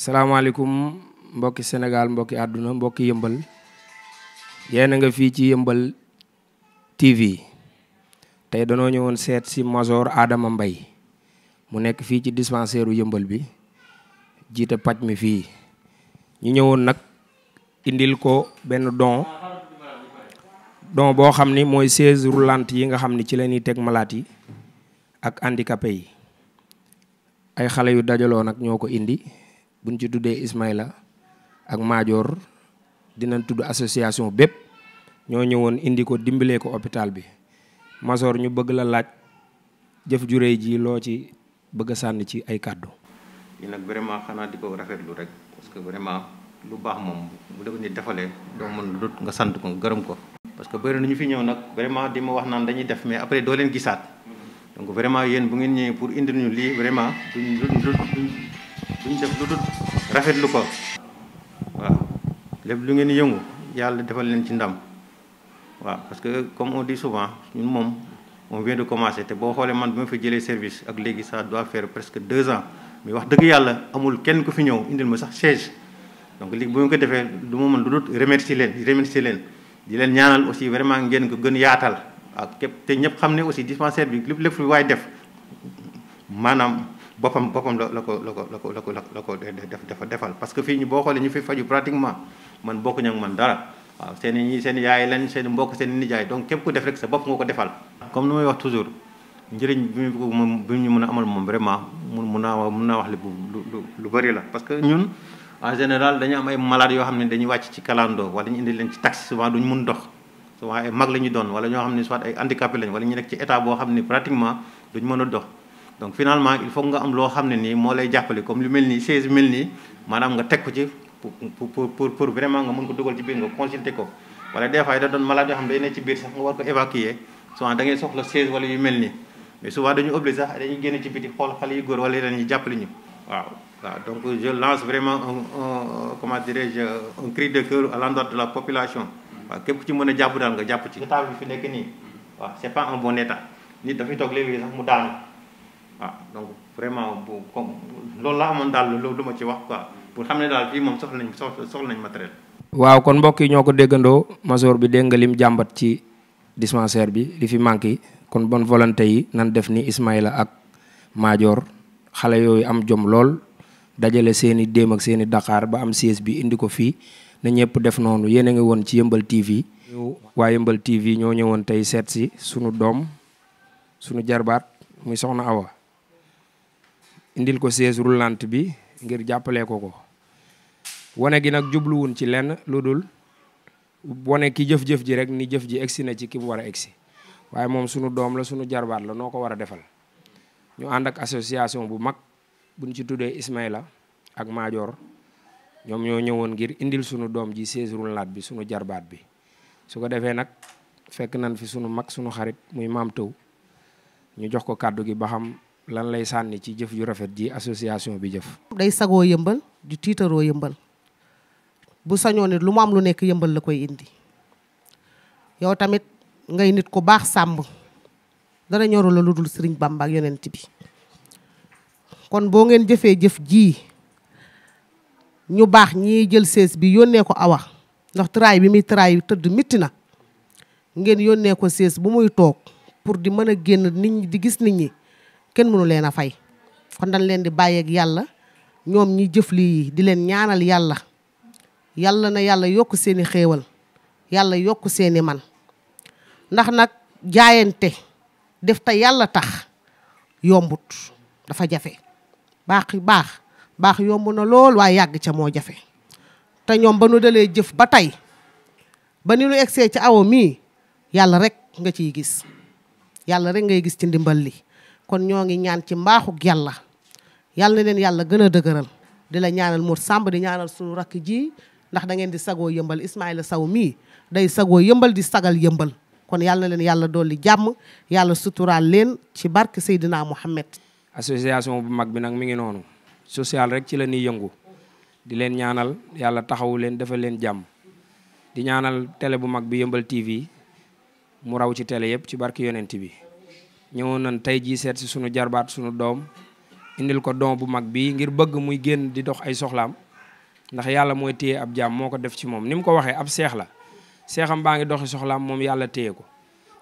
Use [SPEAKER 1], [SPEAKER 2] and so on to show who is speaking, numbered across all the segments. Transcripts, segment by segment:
[SPEAKER 1] salaamaaleykum mbokki Sénégal mbokki àdduna mbokki yëmbal yéen a nga fii ci yëmbal TV tey danoo ñëwoon seet si Major Adama Mbaye mu nekk fii ci dispensaire u yëmbal bi jiite paj mi fii ñu ñëwoon nag indil ko benn don boo xam ni mooy chaise roulante yi nga xam ni ci la ñuy teg malade yi ak handicapé yi ay xale yu dajaloo nag ñoo ko indi buñ ci tuddee Ismaïla ak Major dinañ tudd association bépp ñoo ñëwoon indi ko dimbalee ko hôpital bi Major ñu bëgg la laaj jëf ju réy ji loo ci bëgg a sànni ci ay kàddu.
[SPEAKER 2] yi nag vraiment xanaa di ko rafetlu rek parce que vraiment lu baax moom bu la ko nit defalee doo mën lu nga sant ko gërëm ko. parce que bëri na ñu fi ñëw nag vraiment di ma wax naan dañuy def mais après doo leen gisaat donc vraiment yéen bu ngeen ñëwee pour indi ñu lii vraiment duñ def lu dul rafetlu ko waaw lépp lu ngeen yëngu yàlla defal leen ci ndam waaw parce que comme on dit souvent ñun moom on vient de commencer te boo xoolee man bi ma fi jëlee service ak léegi ça doit faire presque 2 ans mais wax dëgg yàlla amul kenn ku fi ñëw indil ma sax chaise donc léegi bu ñu ko defee du ma mën lu dul remercier leen di leen ñaanal aussi vraiment ngeen ko gën yaatal ak képp te ñëpp xam ne aussi dispensaire bi lépp lu waay def maanaam boppam la ko defal parce que fii ñu boo xoolee ñu fi faju pratiquement man bokkuñu ak man dara waaw seen yaay lañ seen mbokk seen nijaay donc képp ku def rek sa bopp nga ko defal. comme ni may wax toujours njëriñ bi ñu mën a amal moom vraiment mun naa wax lu bëri la parce que ñun en général dañu am ay malades yoo xam ne dañuy wàcc ci kalandoo wala ñu indi leen ci taxi souvent duñ mun dox souvent ay mag la ñu doon wala ñoo xam ne soit ay handicapé lañ wala ñu nekk ci état boo xam ne pratiquement duñ mën a dox. donc finalement il faut nga am loo xam ne nii moo lay jàppale comme lu mel nii chaise mel nii maanaam nga teg ko ci pour vraiment nga mën ko dugal ci biir nga consulter ko wala des fois da doon malade yoo xam ne day nekk ci biir sax nga war ko évacuer souvent da ngay soxla chaise wala yu mel nii mais souvent dañu obligé sax dañuy génn ci biti xool xale yu góor wala yeneen ñi jàppale ñu waaw donc je lance vraiment comment dirais-je un cri de cœur à l'endroit de la population waaw képp ci mën a jàpp daal nga jàpp ci état bi fi nekk nii waaw c'est pas un bon état nit dafay toog léegi sax mu daanu waaw donc vraiment bu comme loolu la amoon daal lu ma ci wax quoi pour xam ne daal fii moom soxla nañ matériel.
[SPEAKER 1] waaw kon mbokk yi ñoo ko déggandoo Major bi dégg nga lim jàmbat ci dispensaire bi li fi manqué kon bonne volonté yi nan def ni Ismaïla ak Major xale yooyu am jom lool dajale seeni déem ak seeni Dakar ba am siège bi indi ko fii na ñëpp def noonu yéen a ngi woon ci Yeumbeul TV. waa Yeumbeul TV ñoo ñëwoon tey seet si sunu doom sunu jarbaat muy soxna Awa indil ko chaise roulante bi ngir jàppalee ko wane gi nag jubluwun ci lenn lu dul wane ki jëf-jëf ji rek ni jëf ji egsi na ci ki mu war a egsi waaye moom sunu doom la sunu jarbaat la noo ko war a defal ñu ànd ak association bu mag buñ ci tuddee Ismaïla ak Major ñoom ñoo ñëwoon ngir indil sunu doom ji chaise roulante bi sunu jarbaat bi su ko defee nag fekk nañ fi sunu mag sunu xarit muy maam Taw ñu jox ko kàddu gi ba xam lan lay sànni ci jëf ju rafet ji association bi jëf.
[SPEAKER 3] day sagoo yëmbal di tiitaroo yëmbal bu sañoo nit lu mu am lu nekk yëmbal la koy indi yow tamit ngay nit ku baax sàmm dara ñoru la lu dul Sëriñ Bamba ak yonent bi kon boo ngeen jëfee jëf ji ñu baax ñiy jël sees bi yónnee ko Awa ndax tëraay bi muy tëraay tëdd mitti na ngeen yónnee ko sees bu muy toog pour di mën a génn nit ñi di gis nit ñi kenn mënu leen a fay kon dañ leen di bàyyeeg yàlla ñoom ñi jëf lii di leen ñaanal yàlla na yàlla yokk seeni xéewal yàlla yokk seeni man ndax nag jaayante def te yàlla tax yombut dafa jafe baax yomb na lool waaye yàgg ca moo jafe te ñoom ba nu dalee jëf ba tey ba ni nu egsee ci Awa mii yàlla rek nga ciy gis yàlla rek ngay gis ci ndimbal li kon ñoo ngi ñaan ci mbaaxug yàlla na leen yàlla gën a dëgëral di la ñaanal Mor Samb di ñaanal suñu rakk ji ndax da ngeen di sagoo yëmbal Ismaïla Sow mii day sagoo yëmbal di sagal yëmbal kon yàlla na leen yàlla dolli jàmm yàlla suturaal leen ci barke Seydina Mohamed.
[SPEAKER 1] association bu mag bi nag mi ngi noonu social rek ci la ñuy yëngu di leen ñaanal yàlla taxawu leen defal leen jàmm di ñaanal télé bu mag bi Yeumbeul TV mu raw ci télé yëpp ci barke yonent bi ñëwoon nañ tey jii seet si sunu jarbaat sunu doom indil ko don bu mag bii ngir bëgg muy génn di dox ay soxlaam ndax yàlla mooy téye ab jaam moo ko def ci moom ni mu ko waxee ab seex la seexam baa ngi doxi soxlaam moom yàlla téye ko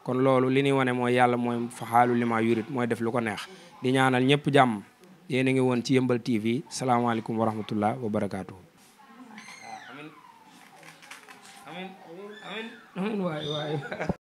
[SPEAKER 1] kon loolu li ñuy wane mooy yàlla mooy faxaalu li ma yurit mooy def lu ko neex di ñaanal ñëpp jàmm yéen a ngi woon ci Yeumbeul TV salaamaaleykum wa rahmatullah wa barakaatu. amin amin amin amin waay waay